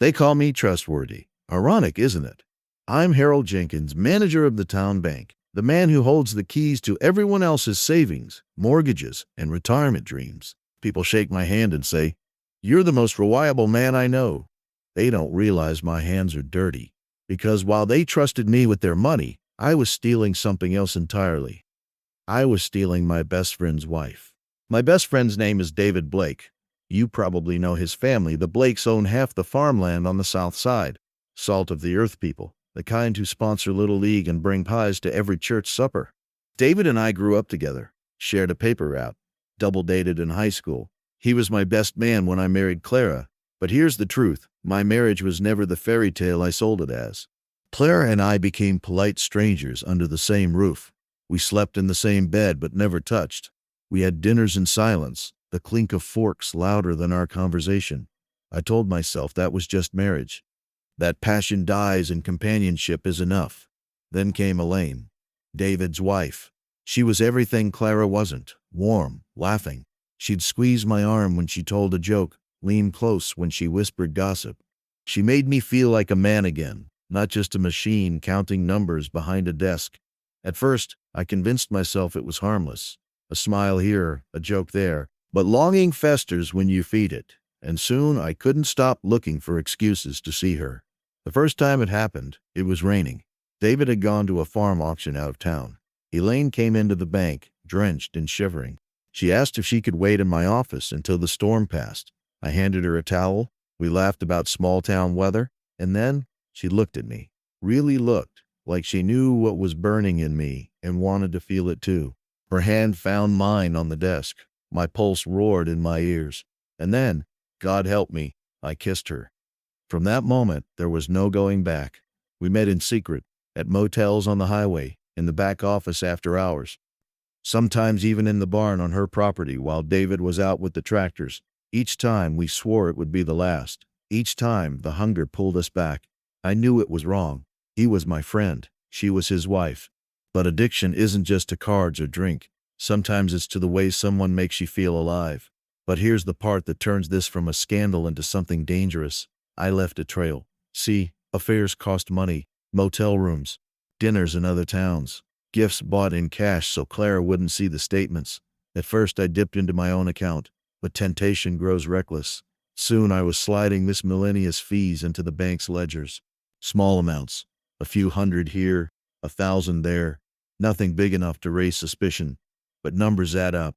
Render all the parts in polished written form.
They call me trustworthy. Ironic, isn't it? I'm Harold Jenkins, manager of the town bank, the man who holds the keys to everyone else's savings, mortgages, and retirement dreams. People shake my hand and say, "You're the most reliable man I know." They don't realize my hands are dirty, because while they trusted me with their money, I was stealing something else entirely. I was stealing my best friend's wife. My best friend's name is David Blake. You probably know his family. The Blakes own half the farmland on the south side. Salt of the earth people, the kind who sponsor Little League and bring pies to every church supper. David and I grew up together, shared a paper route, double dated in high school. He was my best man when I married Clara. But here's the truth. My marriage was never the fairy tale I sold it as. Clara and I became polite strangers under the same roof. We slept in the same bed but never touched. We had dinners in silence, the clink of forks louder than our conversation. I told myself that was just marriage. That passion dies and companionship is enough. Then came Elaine, David's wife. She was everything Clara wasn't. Warm, laughing. She'd squeeze my arm when she told a joke, lean close when she whispered gossip. She made me feel like a man again, not just a machine counting numbers behind a desk. At first, I convinced myself it was harmless. A smile here, a joke there. But longing festers when you feed it, and soon I couldn't stop looking for excuses to see her. The first time it happened, it was raining. David had gone to a farm auction out of town. Elaine came into the bank, drenched and shivering. She asked if she could wait in my office until the storm passed. I handed her a towel. We laughed about small-town weather, and then she looked at me. Really looked, like she knew what was burning in me and wanted to feel it too. Her hand found mine on the desk. My pulse roared in my ears. And then, God help me, I kissed her. From that moment, there was no going back. We met in secret, at motels on the highway, in the back office after hours. Sometimes even in the barn on her property while David was out with the tractors. Each time we swore it would be the last. Each time the hunger pulled us back. I knew it was wrong. He was my friend. She was his wife. But addiction isn't just to cards or drink. Sometimes it's to the way someone makes you feel alive. But here's the part that turns this from a scandal into something dangerous. I left a trail. See, affairs cost money, motel rooms, dinners in other towns, gifts bought in cash so Clara wouldn't see the statements. At first I dipped into my own account, but temptation grows reckless. Soon I was sliding miscellaneous fees into the bank's ledgers. Small amounts, a few hundred here, 1,000 there, nothing big enough to raise suspicion. But numbers add up.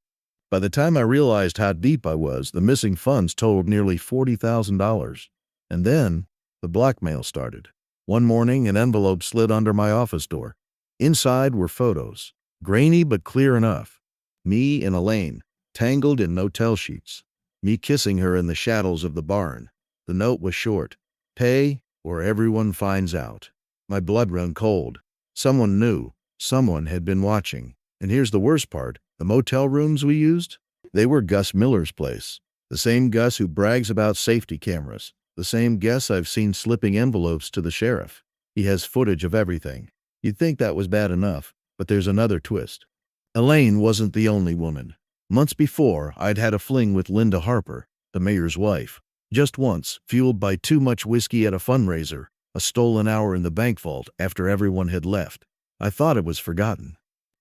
By the time I realized how deep I was, the missing funds totaled nearly $40,000. And then, the blackmail started. One morning, an envelope slid under my office door. Inside were photos, grainy but clear enough. Me and Elaine, tangled in motel sheets. Me kissing her in the shadows of the barn. The note was short. Pay, or everyone finds out. My blood ran cold. Someone knew. Someone had been watching. And here's the worst part. The motel rooms we used? They were Gus Miller's place. The same Gus who brags about safety cameras. The same Gus I've seen slipping envelopes to the sheriff. He has footage of everything. You'd think that was bad enough, but there's another twist. Elaine wasn't the only woman. Months before, I'd had a fling with Linda Harper, the mayor's wife. Just once, fueled by too much whiskey at a fundraiser, a stolen hour in the bank vault after everyone had left. I thought it was forgotten.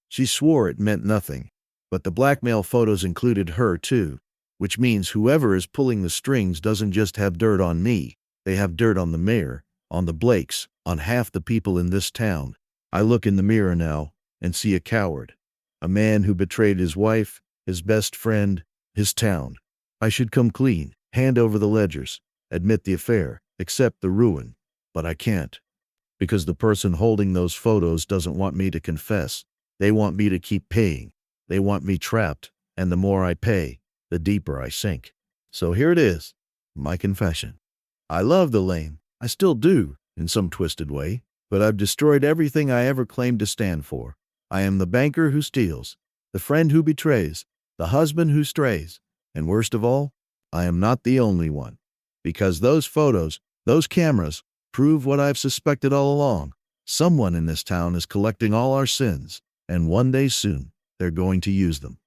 She swore it meant nothing. But the blackmail photos included her too, which means whoever is pulling the strings doesn't just have dirt on me. They have dirt on the mayor, on the Blakes, on half the people in this town. I look in the mirror now and see a coward. A man who betrayed his wife, his best friend, his town. I should come clean, hand over the ledgers, admit the affair, accept the ruin. But I can't. Because the person holding those photos doesn't want me to confess. They want me to keep paying. They want me trapped, and the more I pay, the deeper I sink. So here it is, my confession. I loved Elaine. I still do, in some twisted way, but I've destroyed everything I ever claimed to stand for. I am the banker who steals, the friend who betrays, the husband who strays, and worst of all, I am not the only one. Because those photos, those cameras, prove what I've suspected all along. Someone in this town is collecting all our sins, and one day soon, they're going to use them.